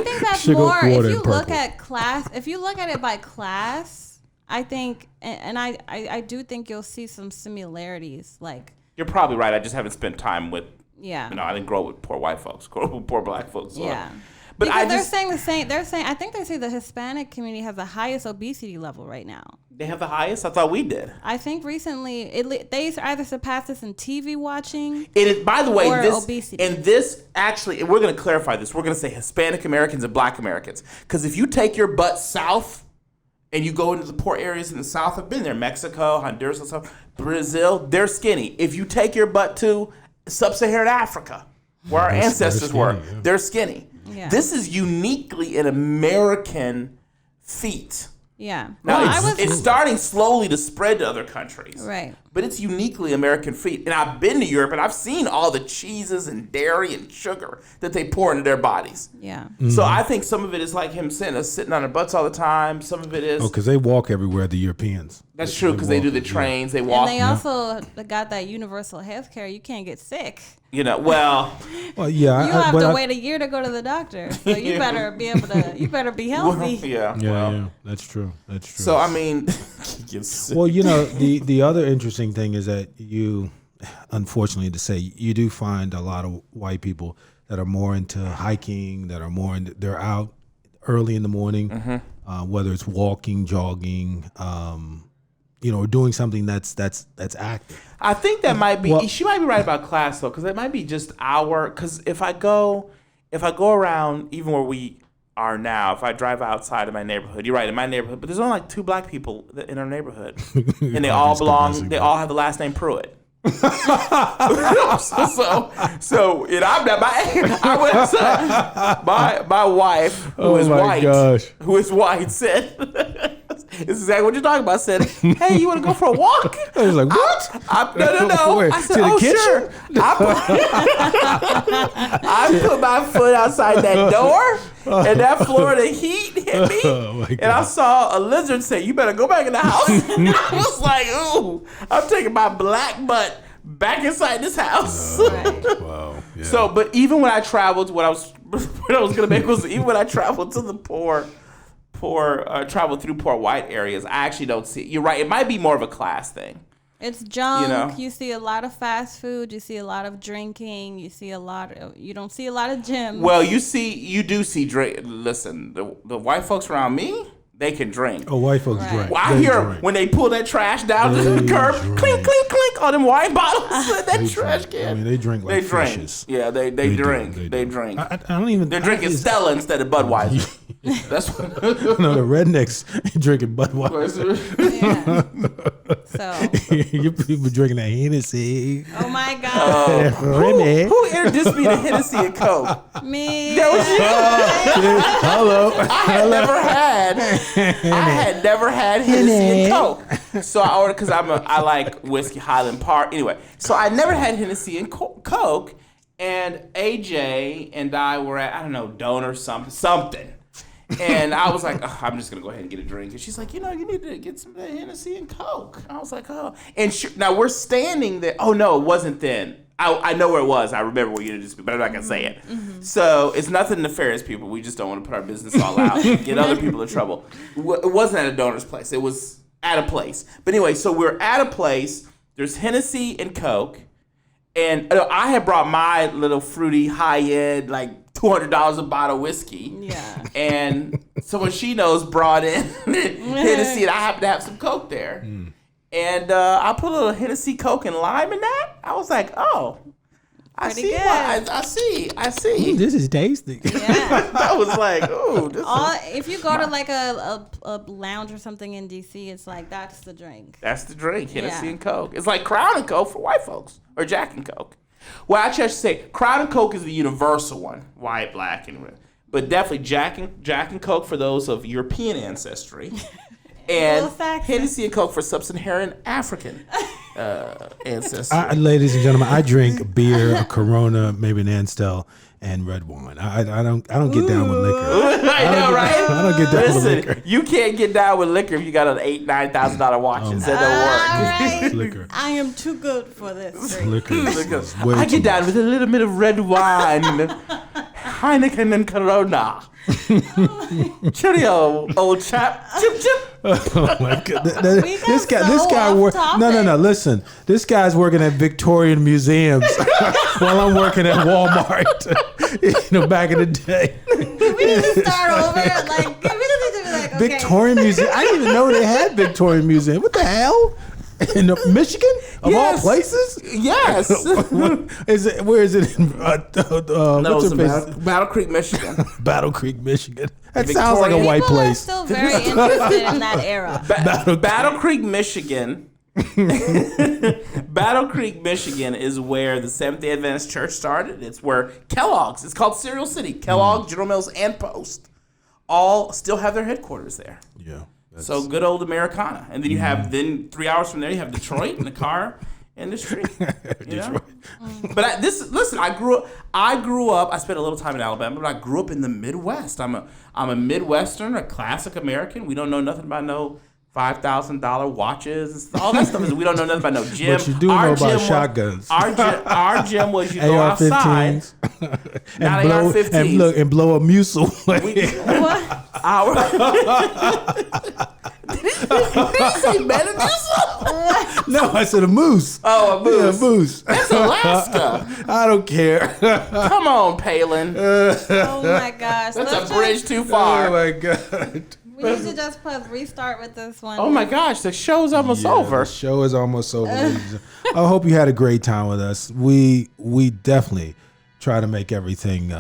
think that's Sugar, more. water, If you and look purple. at class, if you look at it by class, I think, and I do think you'll see some similarities. Like, you're probably right. I just haven't spent time with. yeah, I didn't grow up with poor white folks. Grow up with poor Black folks. So. yeah. But because they're saying the same. They're saying, I think they say the Hispanic community has the highest obesity level right now. They have the highest? I thought we did. I think recently they either surpassed this in TV watching. It is, by the way, or this obesity. and this actually, and we're going to clarify this. We're going to say Hispanic Americans and Black Americans, because if you take your butt south and you go into the poor areas in the South, I've been there, Mexico, Honduras, and stuff, Brazil, they're skinny. If you take your butt to sub-Saharan Africa, where our ancestors were, they're skinny. Yeah. This is uniquely an American feat. Yeah. Now, it's starting slowly to spread to other countries. Right. But it's uniquely American feat. And I've been to Europe, and I've seen all the cheeses and dairy and sugar that they pour into their bodies. Yeah. So I think some of it is like us sitting on our butts all the time. Some of it is... Oh, because they walk everywhere, the Europeans. That's true, because they do the trains. They walk. And they also got that universal health care. You can't get sick. Well, yeah. You have to wait a year to go to the doctor. So you better be able to, you better be healthy. Yeah, that's true. That's true. So, I mean... Well, the other interesting thing is that unfortunately to say, you do find a lot of white people that are more into hiking, they're out early in the morning, whether it's walking, jogging, or doing something that's active. I think that might be. She might be right about class though, because it might be just because if I go around even where we are now, if I drive outside of my neighborhood, you're right, in my neighborhood, but there's only like 2 black people in our neighborhood, and they all belong. They all have the last name Pruitt. so and I'm not I would say my wife who is white said this is exactly what you're talking about. Said, hey, you want to go for a walk? I was like, what? No. Where, I said, oh sure. I put my foot outside that door, and that Florida heat hit me, and I saw a lizard say, you better go back in the house. And I was like, ooh, I'm taking my black butt back inside this house. Wow. Yeah. So, but even when I traveled, what I was going to make was, even when I traveled to the travel through poor white areas, I actually don't see. You're right. It might be more of a class thing. It's junk. You see a lot of fast food. You see a lot of drinking. You don't see a lot of gyms. Well, you do see drink. Listen, the white folks around me, they can drink. Oh, white folks drink. Well, I hear when they pull that trash down to the curb, clink, clink, clink, all them wine bottles in that trash can. I mean, they drink like fishes. Yeah, they drink. They drink. I don't even. They're drinking Stella instead of Budweiser. That's what. No, the rednecks drinking Budweiser. Yeah. So you people drinking that Hennessy. Oh my God. Who introduced me to Hennessy and Coke? Me. That was you. Hello. I had never had Hennessy and Coke. So I ordered because I like whiskey, Highland Park. Anyway, so I never had Hennessy and Coke, and AJ and I were at, I don't know, Don or something. And I was like, oh, I'm just going to go ahead and get a drink. And she's like, you need to get some Hennessy and Coke. I was like, oh. And now we're standing there. Oh, no, it wasn't then. I know where it was. I remember where you introduced me, but I'm not going to say it. Mm-hmm. So it's nothing nefarious, people. We just don't want to put our business all out and get other people in trouble. It wasn't at a donor's place. It was at a place. But anyway, so we're at a place. There's Hennessy and Coke. And I had brought my little fruity, high-end, like, $200 a bottle of whiskey. Yeah. And someone she knows brought in Hennessy, and I happened to have some Coke there. Mm. And I put a little Hennessy, Coke, and lime in that. I was like, oh, I see. I see. This is tasty. Yeah. I was like, ooh. If you go to like a lounge or something in D.C., it's like, that's the drink. That's the drink, Hennessy and Coke. It's like Crown and Coke for white folks, or Jack and Coke. Well, actually, I should say Crown and Coke is the universal one, white, black, and red. But definitely Jack and Coke for those of European ancestry, and Hennessy and Coke for sub-Saharan African ancestry. Ladies and gentlemen, I drink beer, a Corona, maybe an Amstel, and red wine. I don't get down with liquor. I know, right? I don't get down with liquor. You can't get down with liquor if you got an $8,000-$9,000 watch. That don't work. Liquor. I am too good for this. Liquor. I get down with a little bit of red wine, Heineken and Corona. Cheerio, old chap. Chip, chip. Oh my God! This guy works. No. Listen, this guy's working at Victorian museums while I'm working at Walmart. Back in the day. We need to start over. Like, we need to be like, okay. Victorian museum. I didn't even know they had Victorian museum. What the hell? In Michigan, of all places? Yes. Where is it? Battle Creek, Michigan. Battle Creek, Michigan. That sounds like a white place. People are still very interested in that era. Battle Creek, Michigan. Battle Creek, Michigan is where the Seventh-day Adventist Church started. It's where Kellogg's. It's called Cereal City. Kellogg, General Mills, and Post all still have their headquarters there. Yeah. So good old Americana. And then you have, 3 hours from there, you have Detroit in the car and the street. Detroit. But I grew up, I spent a little time in Alabama, but I grew up in the Midwest. I'm a Midwestern, a classic American. We don't know nothing about no $5,000 watches and all that stuff. We don't know nothing about no gym. But you do know about shotguns. Our gym was you go outside. Not AR-15s. And blow a mucil. What? Did he say Metamucil? No, I said a moose. Oh, a moose. Yeah, a moose. That's Alaska. I don't care. Come on, Palin. Oh my gosh. That's a bridge too far. Oh my God. We need to just restart with this one. Oh my gosh, the show's almost over. The show is almost over. Ladies and gentlemen. I hope you had a great time with us. We definitely try to make everything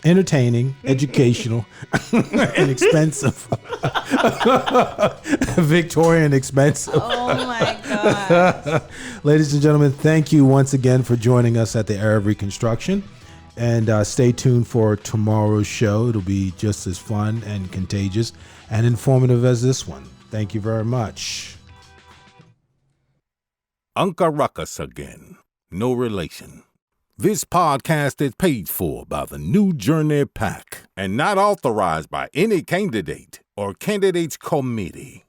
entertaining, educational, and expensive. Victorian expensive. Oh my God. Ladies and gentlemen, thank you once again for joining us at the Era of Reconstruction. And stay tuned for tomorrow's show. It'll be just as fun and contagious and informative as this one. Thank you very much. Uncle Ruckus again. No relation. This podcast is paid for by the New Journey PAC and not authorized by any candidate or candidates committee.